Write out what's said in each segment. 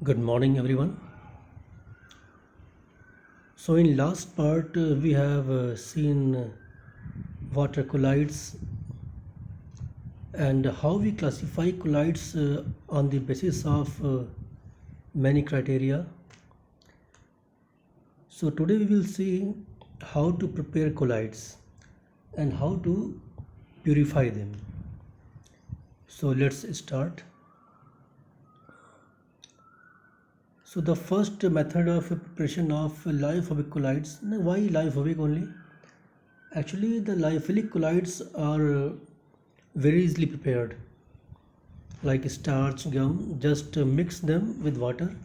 Good morning, everyone. So, in last part, we have seen water colloids and how we classify colloids on the basis of many criteria. So, today we will see how to prepare colloids and how to purify them. So, let's start. So, the first method of preparation of lyophobic colloids. Now, why lyophobic only? Actually, the lyophilic colloids are very easily prepared, like starch, gum. Just mix them with water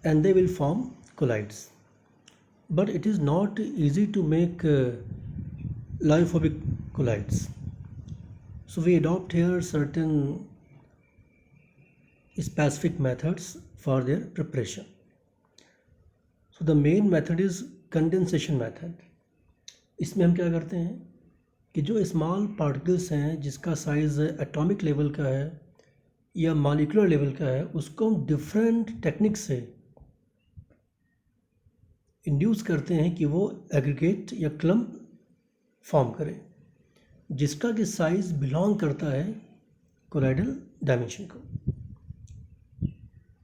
and they will form colloids. But it is not easy to make lyophobic colloids. So we adopt here certain specific methods for their preparation. So the main method is condensation method. इसमें हम क्या करते हैं कि जो small particles हैं जिसका size atomic level का है या मॉलिक्यूलर लेवल का है, उसको हम डिफरेंट टेक्निक से इंड्यूस करते हैं कि वो एग्रीगेट या क्लम्प फॉर्म करें जिसका कि साइज़ बिलोंग करता है कोलाइडल डायमेंशन को।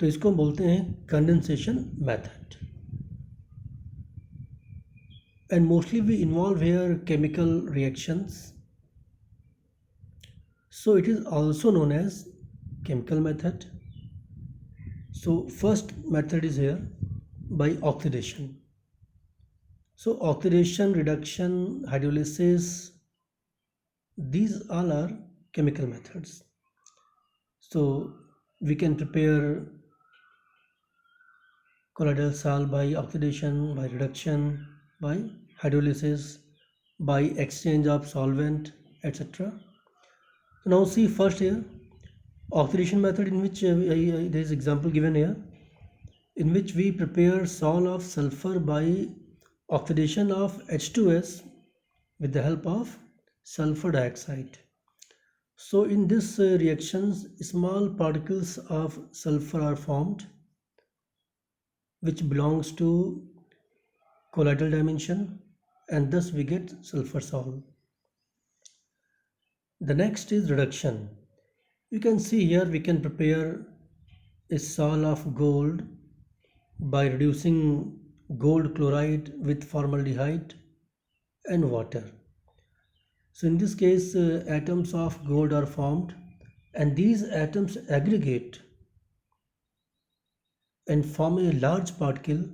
तो इसको हम बोलते हैं condensation method. And mostly we involve here chemical reactions. So it is also known as chemical method. So first method is here by oxidation. So oxidation, reduction, hydrolysis, these all are chemical methods. So we can prepare colloidal salt by oxidation, by reduction, by hydrolysis, by exchange of solvent, etc. So now see first here oxidation method, in which there is example given here, in which we prepare salt of sulfur by oxidation of H2S with the help of sulfur dioxide. So in this reactions, small particles of sulfur are formed which belongs to colloidal dimension, and thus we get sulfur salt. The next is reduction. You can see here we can prepare a salt of gold by reducing gold chloride with formaldehyde and water. So in this case, atoms of gold are formed and these atoms aggregate and form a large particle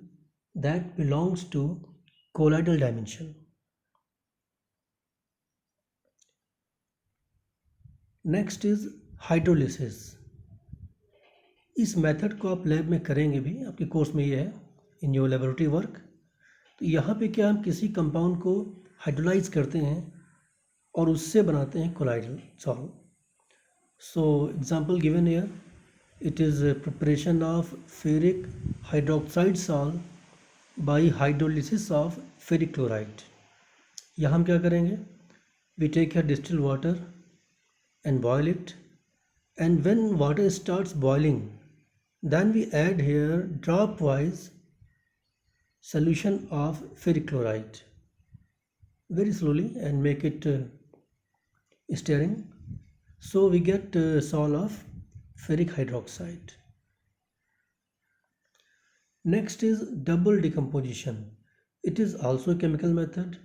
that belongs to colloidal dimension. Next is hydrolysis. इस method को आप lab में करेंगे भी, आपके course में ये है इन योर लेबोरेटरी वर्क। तो यहाँ पे क्या हम किसी कंपाउंड को हाइड्रोलाइज करते हैं और उससे बनाते हैं colloidal salt. So example given here, it is preparation of ferric hydroxide salt by hydrolysis of ferric chloride. यहाँ हम क्या करेंगे, we take here distilled water and boil it, and when water starts boiling, then we add here drop wise solution of ferric chloride very slowly and make it stirring, so we get salt of ferric hydroxide. Next is double decomposition. It is also a chemical method.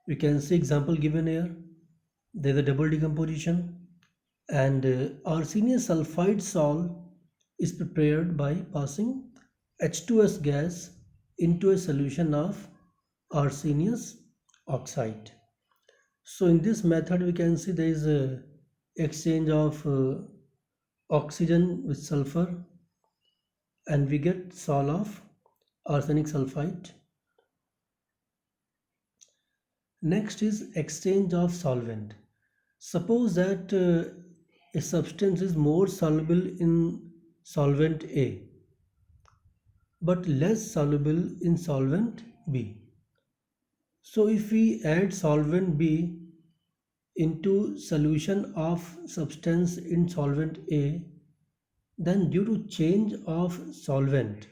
We can see example given here. There is a double decomposition, and arsenious sulfide salt is prepared by passing H2S gas into a solution of arsenious oxide. So in this method we can see there is a exchange of oxygen with sulfur and we get salt of arsenic sulfide. Next is exchange of solvent. Suppose that a substance is more soluble in solvent A but less soluble in solvent B. So if we add solvent B into solution of substance in solvent A, Then due to change of solvent,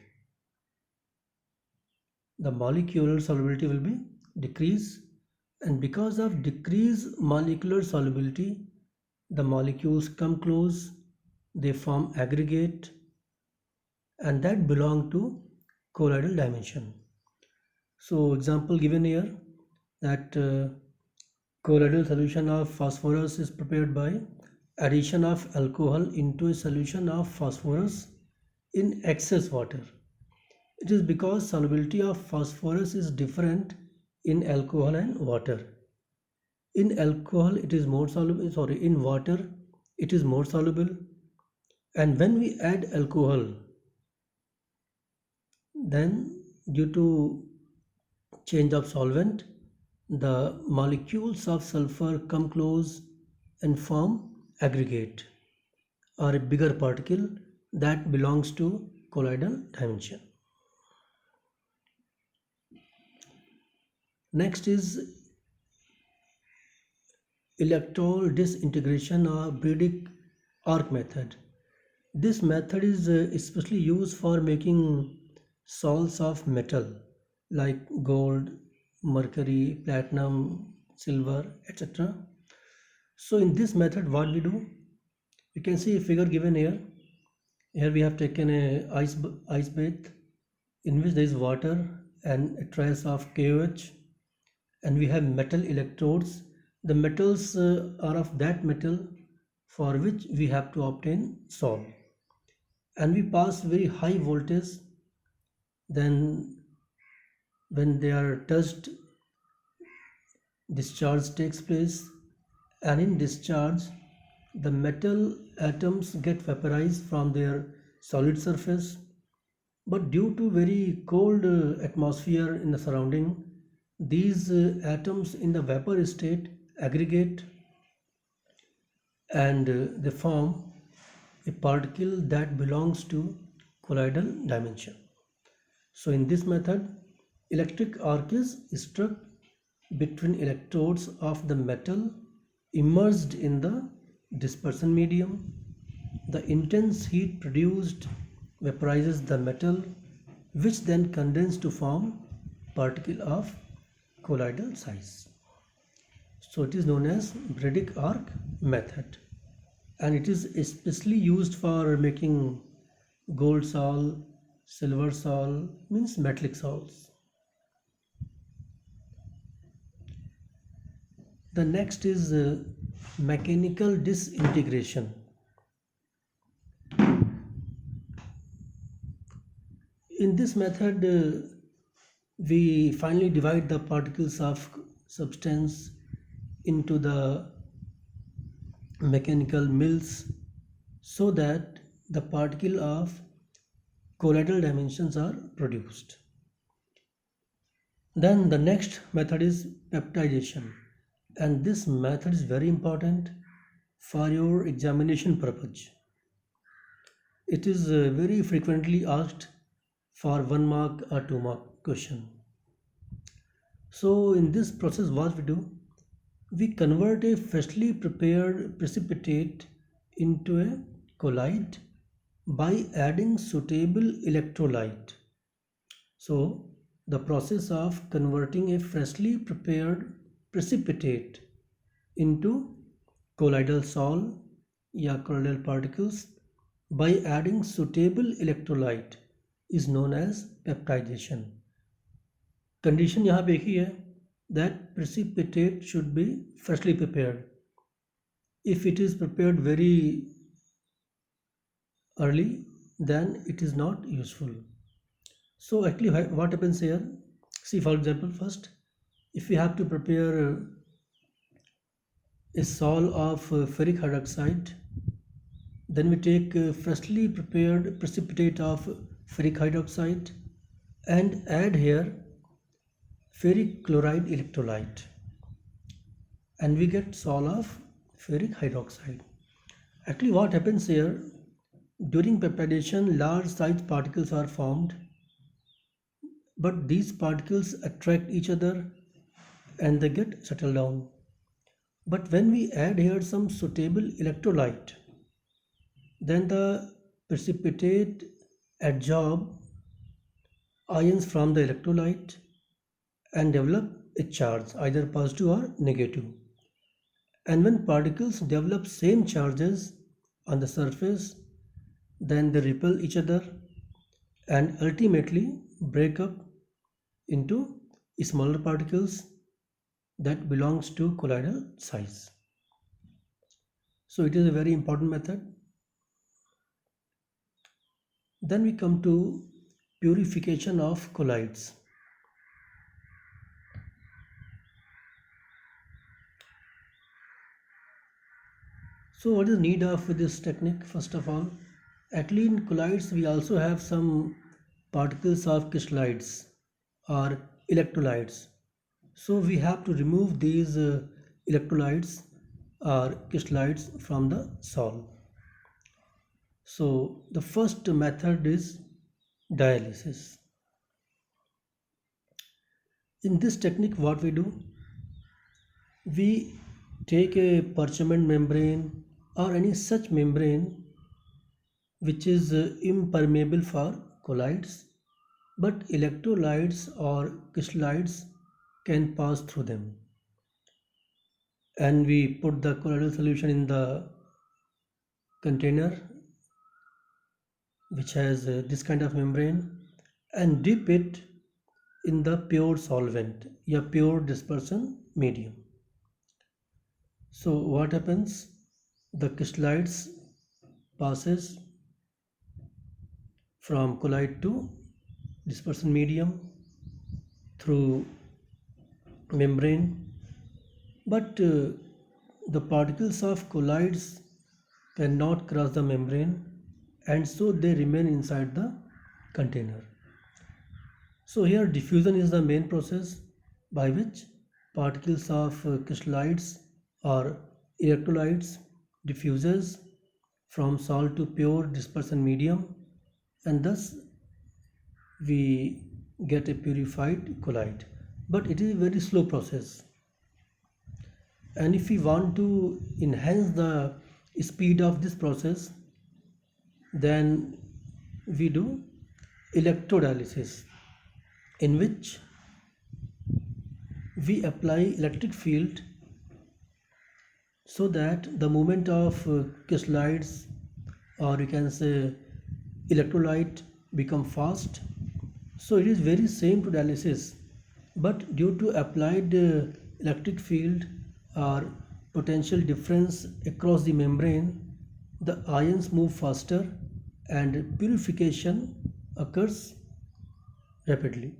the molecular solubility will be decrease, and because of decreased molecular solubility, the molecules come close, they form aggregate, and that belong to colloidal dimension. So example given here, that colloidal solution of phosphorus is prepared by addition of alcohol into a solution of phosphorus in excess water. It is because solubility of phosphorus is different in alcohol and water. In alcohol it is more soluble, sorry, in water it is more soluble, and when we add alcohol, then due to change of solvent, the molecules of sulfur come close and form aggregate or a bigger particle that belongs to colloidal dimension. Next is electron disintegration or Bredig arc method. This method is especially used for making salts of metal like gold, mercury, platinum, silver, etc. So in this method what we do, you can see a figure given here. Here we have taken a ice bath in which there is water and a trace of KOH, and we have metal electrodes. The metals are of that metal for which we have to obtain salt, and we pass very high voltage. Then when they are touched, discharge takes place, and in discharge the metal atoms get vaporized from their solid surface, but due to very cold atmosphere in the surrounding, these atoms in the vapor state aggregate, and they form a particle that belongs to colloidal dimension. So in this method, electric arc is struck between electrodes of the metal immersed in the dispersion medium. The intense heat produced vaporizes the metal, which then condenses to form particle of colloidal size. So it is known as Bredig arc method, and it is especially used for making gold salt, silver salt, means metallic salts. The next is mechanical disintegration. In this method, we finally divide the particles of substance into the mechanical mills so that the particle of colloidal dimensions are produced. Then the next method is peptidation, and this method is very important for your examination purpose. It is very frequently asked for 1 mark or 2 mark question. So in this process what we do, we convert a freshly prepared precipitate into a colloid by adding suitable electrolyte. So the process of converting a freshly prepared precipitate into colloidal salt या colloidal particles by adding suitable electrolyte is known as peptidation. Condition यहाँ पे एक ही है, that precipitate should be freshly prepared. If it is prepared very early, then it is not useful. So actually what happens here, see for example, first if we have to prepare a salt of ferric hydroxide, then we take freshly prepared precipitate of ferric hydroxide and add here ferric chloride electrolyte, and we get salt of ferric hydroxide. Actually what happens here, during peptidation large sized particles are formed, but these particles attract each other and they get settled down. But when we add here some suitable electrolyte, then the precipitate adsorb ions from the electrolyte and develop a charge, either positive or negative. And when particles develop same charges on the surface, then they repel each other and ultimately break up into smaller particles that belongs to colloidal size. So it is a very important method. Then we come to purification of colloids. So what is the need of this technique? First of all, actually in colloids we also have some particles of crystalloids or electrolytes. So we have to remove these electrolytes or crystalloids from the sol. So the first method is dialysis. In this technique what we do, we take a parchment membrane or any such membrane which is impermeable for colloids, but electrolytes or crystalloids can pass through them. And we put the colloidal solution in the container which has this kind of membrane and dip it in the pure solvent, a pure dispersion medium. So what happens? The crystalloids passes from colloid to dispersion medium through membrane, but the particles of colloids cannot cross the membrane and so they remain inside the container. So here diffusion is the main process by which particles of crystalloids or electrolytes diffuses from salt to pure dispersion medium, and thus we get a purified colloid. But it is a very slow process, and if we want to enhance the speed of this process, then we do electrodialysis, in which we apply electric field so that the movement of crystalloids, or you can say electrolyte, become fast. So it is very same to dialysis, but due to applied electric field or potential difference across the membrane, the ions move faster and purification occurs rapidly.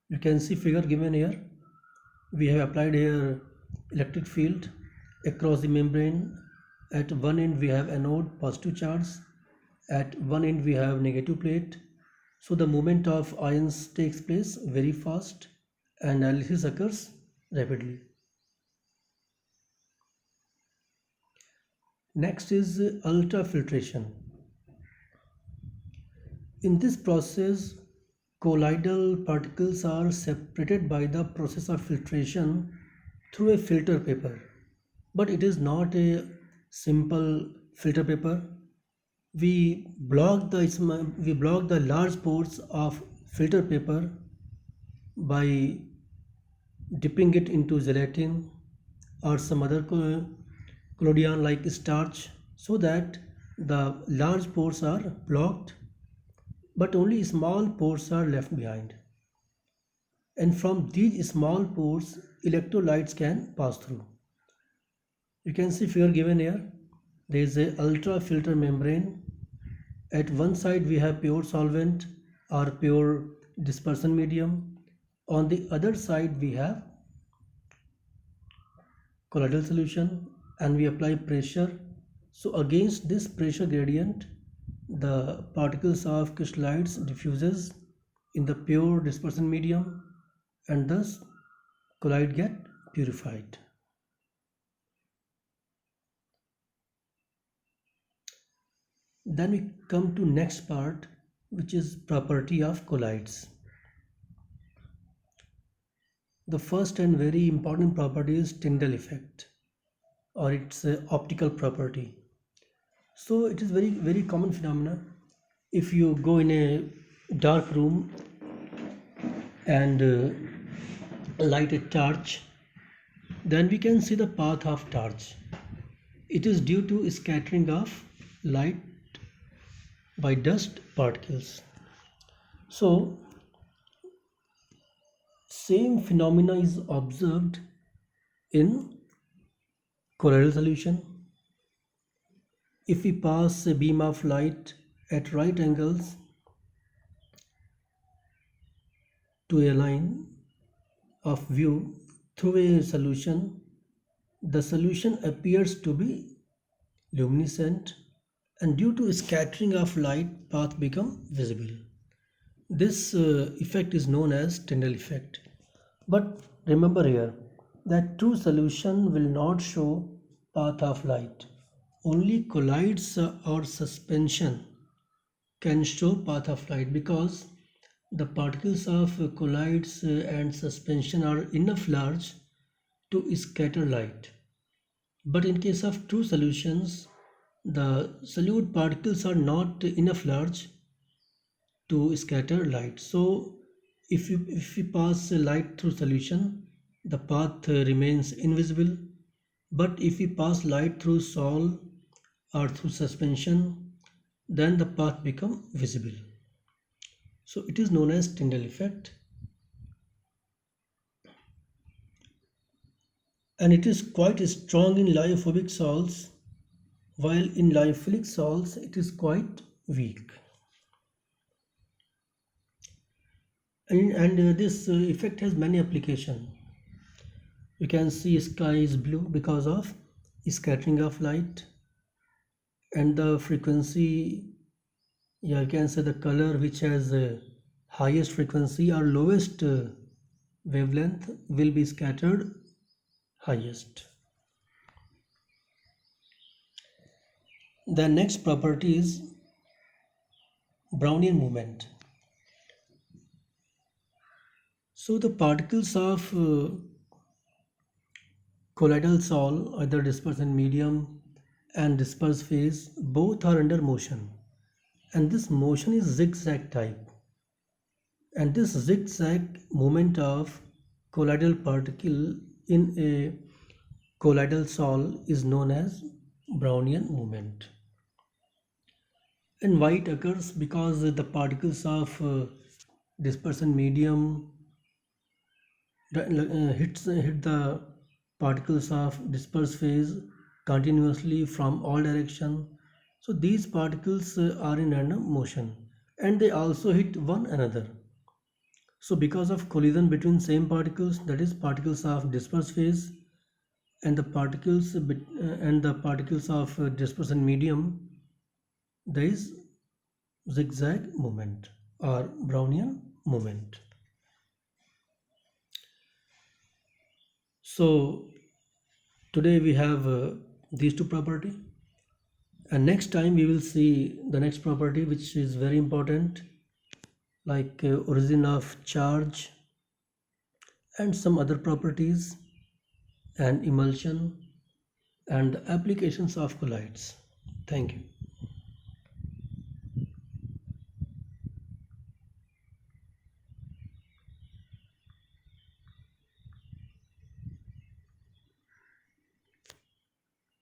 You can see figure given here. We have applied here electric field across the membrane. At one end we have anode, positive charge. At one end we have negative plate. So the movement of ions takes place very fast and analysis occurs rapidly. Next is ultrafiltration. In this process, colloidal particles are separated by the process of filtration through a filter paper, but it is not a simple filter paper. We block the large pores of filter paper by dipping it into gelatin or some other collodion like starch, so that the large pores are blocked but only small pores are left behind, and from these small pores electrolytes can pass through. You can see figure given here. There is a ultra filter membrane. At one side we have pure solvent or pure dispersion medium. On the other side we have colloidal solution, and we apply pressure. So against this pressure gradient, the particles of crystalloids diffuses in the pure dispersion medium, and thus colloid get purified. Then we come to next part, which is property of colloids. The first and very important property is Tyndall effect, or its optical property. So it is very common phenomena. If you go in a dark room and light a torch, then we can see the path of torch. It is due to scattering of light by dust particles. So same phenomena is observed in colloidal solution. If we pass a beam of light at right angles to a line of view through a solution, the solution appears to be luminescent, and due to scattering of light, path become visible. This effect is known as Tyndall effect. But remember here that true solution will not show path of light. Only colloids or suspension can show path of light, because the particles of colloids and suspension are enough large to scatter light. But in case of true solutions, the solute particles are not enough large to scatter light. So if we pass light through solution, the path remains invisible. But if we pass light through sol or through suspension, then the path become visible. So it is known as Tyndall effect, and it is quite strong in lyophobic salts, while in lyophilic salts it is quite weak. And this effect has many applications. You can see sky is blue because of scattering of light, and the frequency, yeah, you can say the color which has highest frequency or lowest wavelength will be scattered highest. The next property is Brownian movement. So the particles of colloidal sol, either dispersion medium and dispersed phase, both are under motion, and this motion is zigzag type. And this zigzag movement of colloidal particle in a colloidal sol is known as Brownian movement. And why it occurs? Because the particles of dispersion medium hit the particles of dispersed phase continuously from all direction. So these particles are in random motion, and they also hit one another. So because of collision between same particles, that is particles of dispersed phase and the particles of dispersion medium, there is zigzag movement or Brownian movement. So today we have these two property, and next time we will see the next property, which is very important, like origin of charge and some other properties, and emulsion and applications of colloids. Thank you.